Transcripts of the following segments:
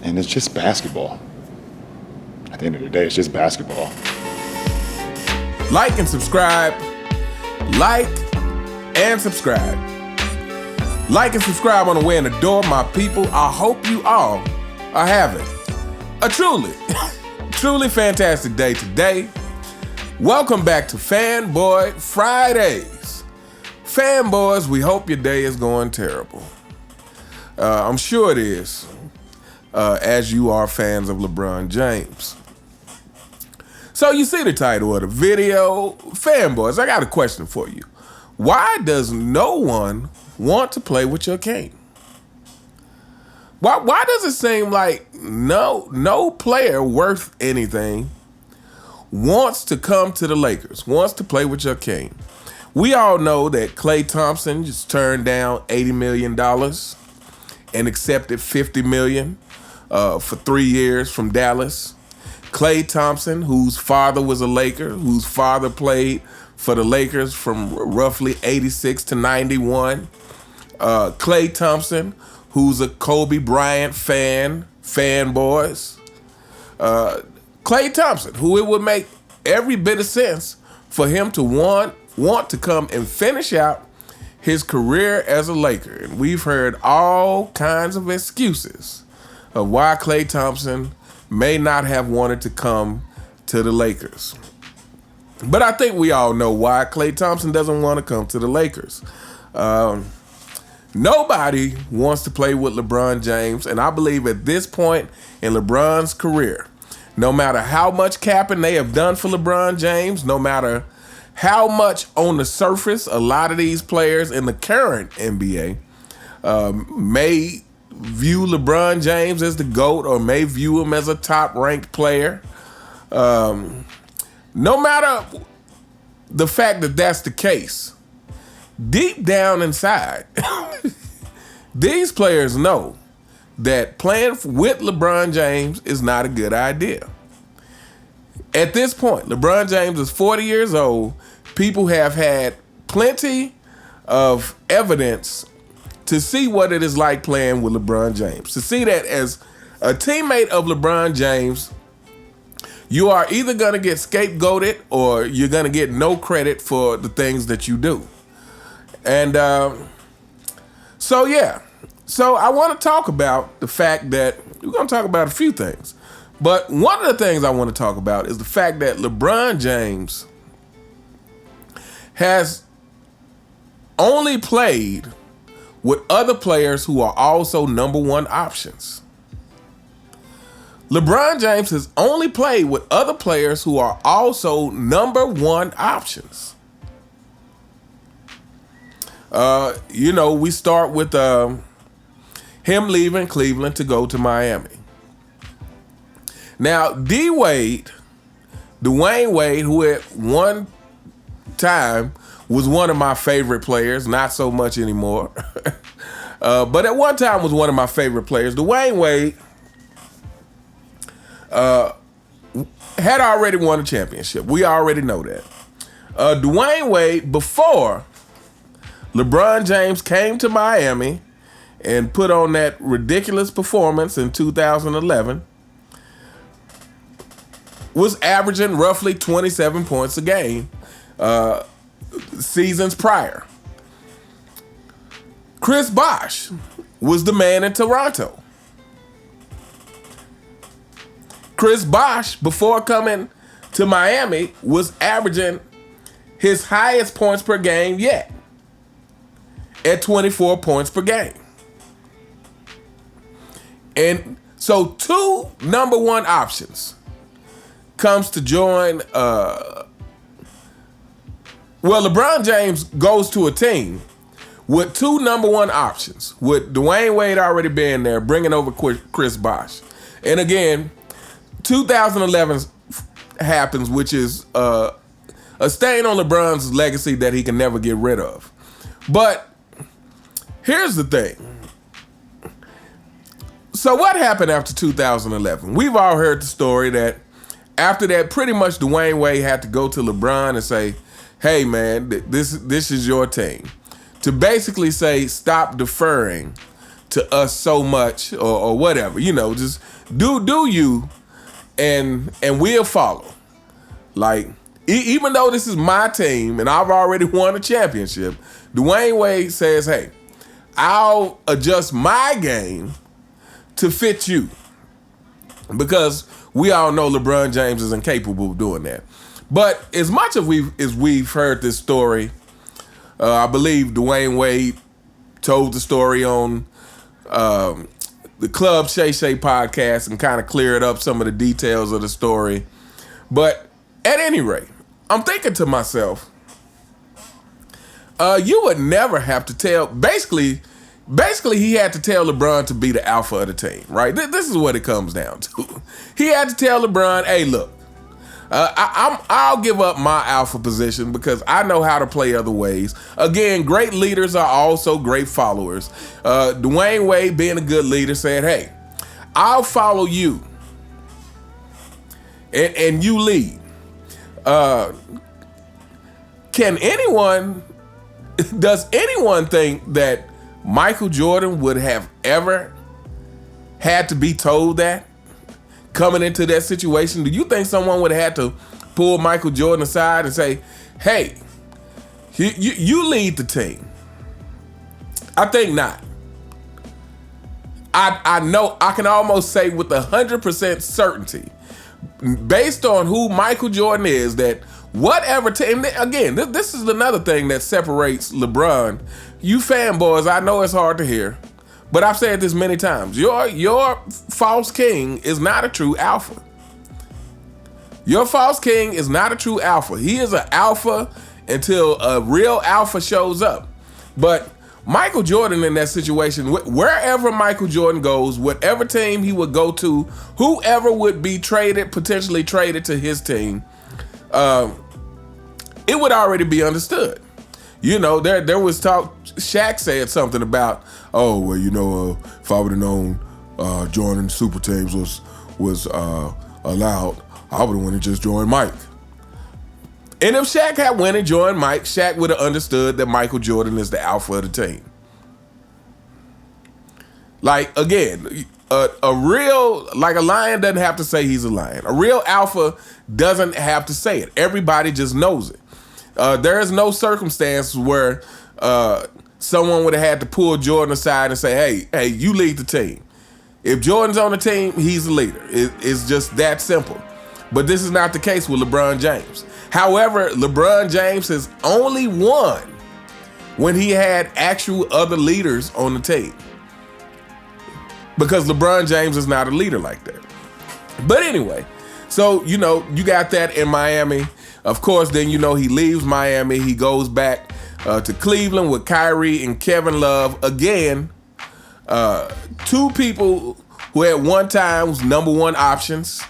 And it's just basketball. At the end of the day, it's just basketball. Like and subscribe. Like and subscribe. Like and subscribe on the way in the door, my people. I hope you all are having a truly fantastic day today. Welcome back to Fanboy Fridays. Fanboys, we hope your day is going terrible. I'm sure it is, as you are fans of LeBron James. So you see the title of the video. Fanboys, I got a question for you. Why does no one want to play with your king? Why does it seem like no player worth anything wants to come to the Lakers, wants to play with your king? We all know that Klay Thompson just turned down $80 million and accepted $50 million for 3 years from Dallas. Klay Thompson, whose father was a Laker, whose father played for the Lakers from roughly 86 to 91. Klay Thompson, who's a Kobe Bryant fanboys. Klay Thompson, who it would make every bit of sense for him to want to come and finish out his career as a Laker. And we've heard all kinds of excuses of why Klay Thompson may not have wanted to come to the Lakers. But I think we all know why Klay Thompson doesn't want to come to the Lakers. Nobody wants to play with LeBron James, and I believe at this point in LeBron's career, no matter how much capping they have done for LeBron James, no matter how much on the surface a lot of these players in the current NBA may view LeBron James as the GOAT or may view him as a top-ranked player. No matter the fact that that's the case, deep down inside, these players know that playing with LeBron James is not a good idea. At this point, LeBron James is 40 years old. People have had plenty of evidence to see what it is like playing with LeBron James. To see that as a teammate of LeBron James, you are either going to get scapegoated or you're going to get no credit for the things that you do. And so I want to talk about the fact that we're going to talk about a few things. But one of the things I want to talk about is the fact that LeBron James has only played with other players who are also number one options. LeBron James has only played with other players who are also number one options. We start with him leaving Cleveland to go to Miami. Now, Dwayne Wade, who at one time was one of my favorite players, not so much anymore, but at one time was one of my favorite players. Dwayne Wade had already won a championship. We already know that. Dwayne Wade, before LeBron James came to Miami and put on that ridiculous performance in 2011, was averaging roughly 27 points a game seasons prior. Chris Bosh was the man in Toronto. Chris Bosh, before coming to Miami, was averaging his highest points per game yet at 24 points per game. And so two number one options comes to join, LeBron James goes to a team with two number one options, with Dwayne Wade already being there, bringing over Chris Bosh. And again, 2011 happens, which is a stain on LeBron's legacy that he can never get rid of. But here's the thing. So what happened after 2011? We've all heard the story that after that, pretty much Dwayne Wade had to go to LeBron and say, hey, man, this is your team. To basically say, stop deferring to us so much or whatever. Just do you, and we'll follow. Like, even though this is my team and I've already won a championship, Dwayne Wade says, hey, I'll adjust my game to fit you. Because we all know LeBron James is incapable of doing that. But as much as we've heard this story, I believe Dwayne Wade told the story on the Club Shay Shay podcast and kind of cleared up some of the details of the story. But at any rate, I'm thinking to myself, you would never have to tell. Basically, he had to tell LeBron to be the alpha of the team, right? This is what it comes down to. He had to tell LeBron, hey, look, I'll give up my alpha position because I know how to play other ways. Again, great leaders are also great followers. Dwayne Wade, being a good leader, said, hey, I'll follow you and you lead. Does anyone think that Michael Jordan would have ever had to be told that coming into that situation? Do you think someone would have had to pull Michael Jordan aside and say, hey, you lead the team? I think not. I know, I can almost say with 100% certainty, based on who Michael Jordan is, that whatever team, again, this is another thing that separates LeBron. You fanboys, I know it's hard to hear, but I've said this many times. Your false king is not a true alpha. Your false king is not a true alpha. He is an alpha until a real alpha shows up. But Michael Jordan in that situation, wherever Michael Jordan goes, whatever team he would go to, whoever would be potentially traded to his team, it would already be understood. There was talk. Shaq said something about, oh, well, if I would have known joining super teams was allowed, I would have went and just joined Mike. And if Shaq had went and joined Mike, Shaq would have understood that Michael Jordan is the alpha of the team. Like, again, a lion doesn't have to say he's a lion. A real alpha doesn't have to say it. Everybody just knows it. There is no circumstance where someone would have had to pull Jordan aside and say, hey, you lead the team. If Jordan's on the team, he's the leader. It's just that simple. But this is not the case with LeBron James. However, LeBron James has only won when he had actual other leaders on the team. Because LeBron James is not a leader like that. But anyway, so, you got that in Miami. Of course, then, he leaves Miami. He goes back to Cleveland with Kyrie and Kevin Love. Again, two people who at one time was number one options.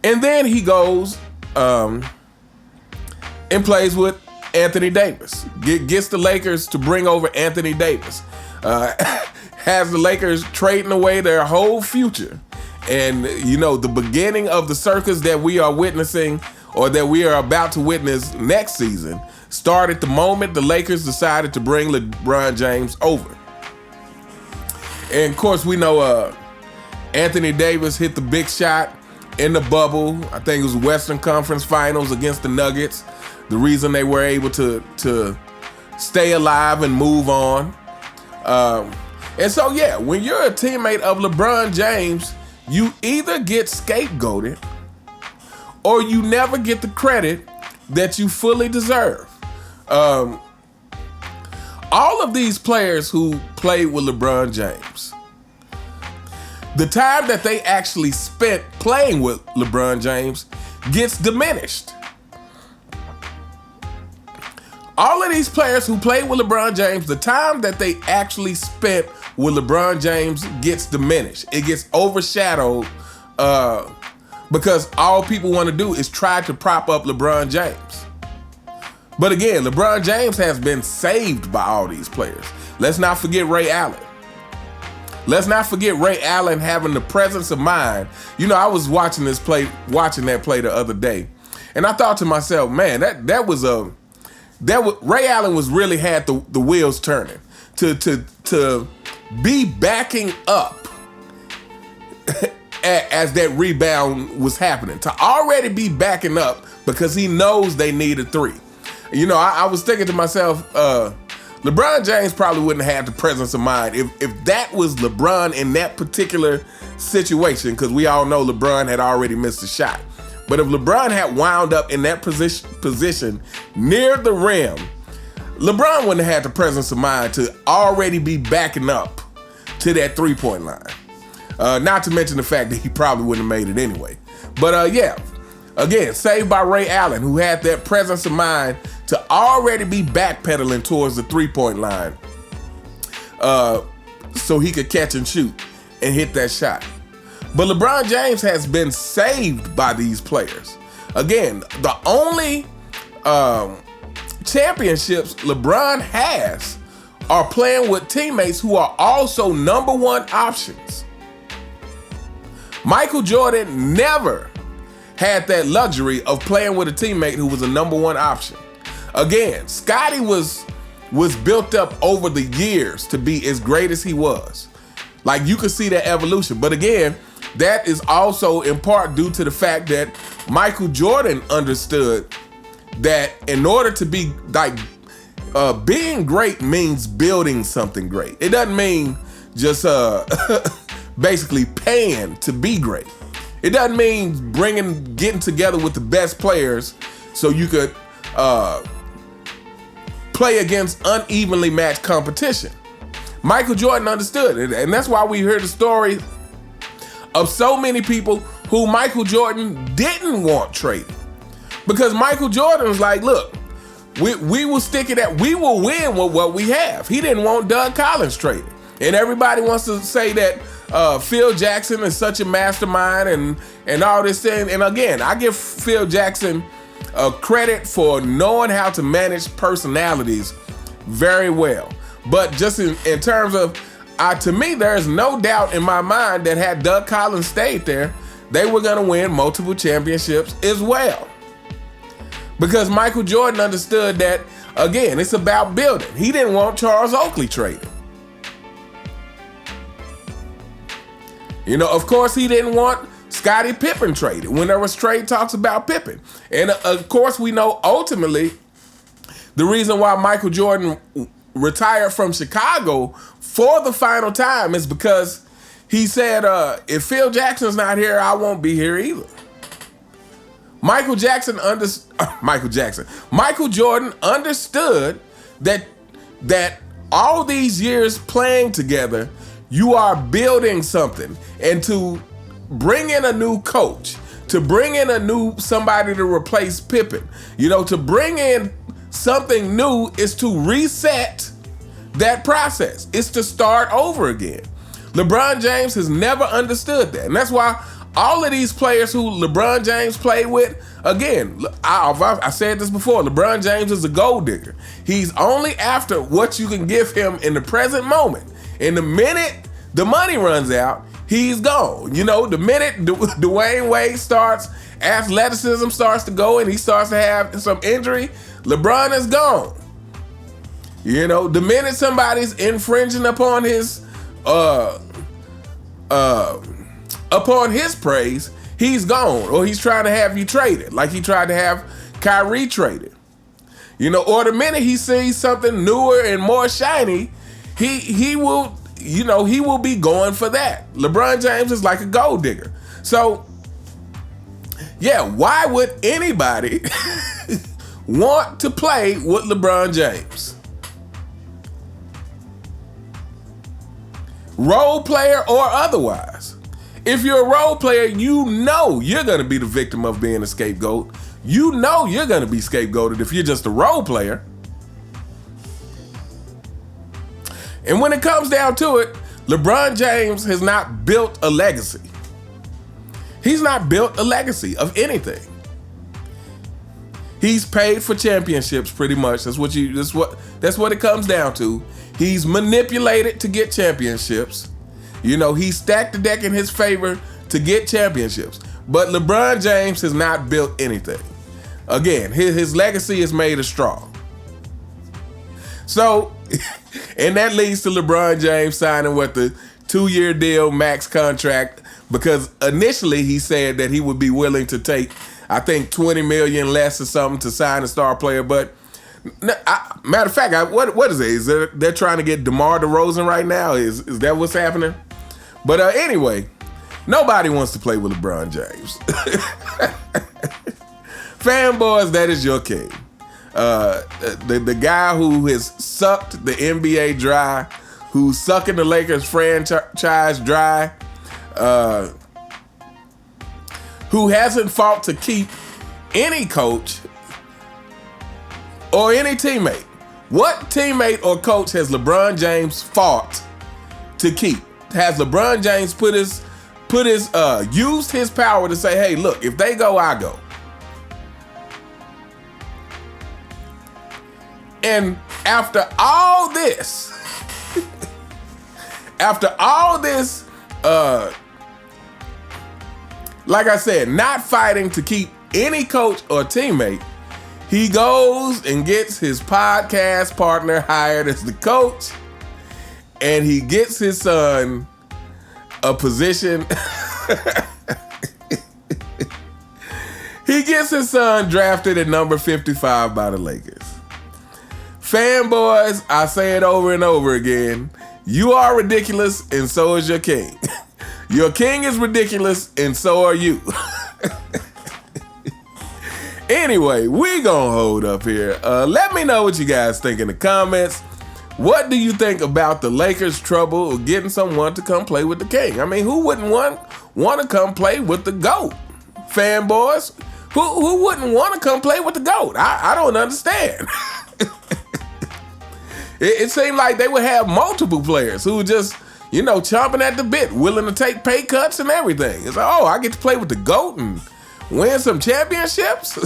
And then he goes and plays with Anthony Davis. Gets the Lakers to bring over Anthony Davis. Has the Lakers trading away their whole future. And, the beginning of the circus that we are witnessing, or that we are about to witness next season, started the moment the Lakers decided to bring LeBron James over. And, of course, we know Anthony Davis hit the big shot in the bubble. I think it was Western Conference Finals against the Nuggets. The reason they were able to stay alive and move on. And so, yeah, when you're a teammate of LeBron James, you either get scapegoated or you never get the credit that you fully deserve. All of these players who played with LeBron James, the time that they actually spent playing with LeBron James gets diminished. All of these players who played with LeBron James, the time that they actually spent with LeBron James gets diminished. It gets overshadowed because all people want to do is try to prop up LeBron James. But again, LeBron James has been saved by all these players. Let's not forget Ray Allen. Let's not forget Ray Allen having the presence of mind. I was watching that play the other day, and I thought to myself, man, Ray Allen was really had the wheels turning. to be backing up as that rebound was happening, to already be backing up because he knows they need a three. I was thinking to myself, LeBron James probably wouldn't have had the presence of mind if that was LeBron in that particular situation, because we all know LeBron had already missed a shot. But if LeBron had wound up in that position near the rim, LeBron wouldn't have had the presence of mind to already be backing up to that three-point line. Not to mention the fact that he probably wouldn't have made it anyway. But again, saved by Ray Allen, who had that presence of mind to already be backpedaling towards the three-point line so he could catch and shoot and hit that shot. But LeBron James has been saved by these players. Again, the only championships LeBron has are playing with teammates who are also number one options. Michael Jordan never had that luxury of playing with a teammate who was a number one option. Again, Scottie was built up over the years to be as great as he was. Like, you could see that evolution. But again, that is also in part due to the fact that Michael Jordan understood that in order to be being great means building something great. It doesn't mean just basically paying to be great. It doesn't mean getting together with the best players so you could play against unevenly matched competition. Michael Jordan understood it, and that's why we hear the story of so many people who Michael Jordan didn't want traded. Because Michael Jordan was like, look, we will stick it at, we will win with what we have. He didn't want Doug Collins traded. And everybody wants to say that Phil Jackson is such a mastermind and all this thing. And again, I give Phil Jackson credit for knowing how to manage personalities very well. But just in terms of, to me, there is no doubt in my mind that had Doug Collins stayed there, they were going to win multiple championships as well. Because Michael Jordan understood that, again, it's about building. He didn't want Charles Oakley traded. Of course, he didn't want Scottie Pippen traded when there was trade talks about Pippen. And of course, we know ultimately the reason why Michael Jordan retired from Chicago for the final time is because he said, if Phil Jackson's not here, I won't be here either. Michael Jordan understood that all these years playing together, you are building something, and to bring in a new coach, to bring in somebody to replace Pippen, to bring in something new is to reset that process. It's to start over again. LeBron James has never understood that. And that's why all of these players who LeBron James played with, again, I said this before, LeBron James is a gold digger. He's only after what you can give him in the present moment. And the minute the money runs out, he's gone. The minute Dwayne Wade starts, athleticism starts to go and he starts to have some injury, LeBron is gone. The minute somebody's infringing upon his praise, he's gone, or he's trying to have you traded, like he tried to have Kyrie traded. Or the minute he sees something newer and more shiny, he will be going for that. LeBron James is like a gold digger. So, yeah, why would anybody want to play with LeBron James? Role player or otherwise. If you're a role player, you're going to be the victim of being a scapegoat. You're going to be scapegoated if you're just a role player. And when it comes down to it, LeBron James has not built a legacy. He's not built a legacy of anything. He's paid for championships pretty much. That's what it comes down to. He's manipulated to get championships. He stacked the deck in his favor to get championships. But LeBron James has not built anything. Again, his legacy is made of straw. So, And that leads to LeBron James signing with the 2-year deal, max contract, because initially he said that he would be willing to take, I think, $20 million less or something to sign a star player. But matter of fact, what is it? Is they're trying to get DeMar DeRozan right now? Is that what's happening? But anyway, nobody wants to play with LeBron James. Fanboys, that is your king. The guy who has sucked the NBA dry, who's sucking the Lakers franchise dry, who hasn't fought to keep any coach or any teammate. What teammate or coach has LeBron James fought to keep? Has LeBron James used his power to say, hey, look, if they go, I go? And after all this, like I said, not fighting to keep any coach or teammate, he goes and gets his podcast partner hired as the coach, and he gets his son a position. He gets his son drafted at number 55 by the Lakers. Fanboys, I say it over and over again, you are ridiculous and so is your king. Your king is ridiculous and so are you. Anyway, we gonna hold up here. Let me know what you guys think in the comments. What do you think about the Lakers' trouble of getting someone to come play with the king? I mean, who wouldn't want to come play with the GOAT? Fanboys, who wouldn't want to come play with the GOAT? I don't understand. It seemed like they would have multiple players who were just, chomping at the bit, willing to take pay cuts and everything. It's like, oh, I get to play with the GOAT and win some championships?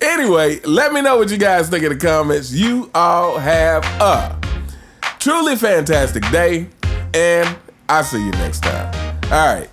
Anyway, let me know what you guys think in the comments. You all have a truly fantastic day, and I'll see you next time. All right.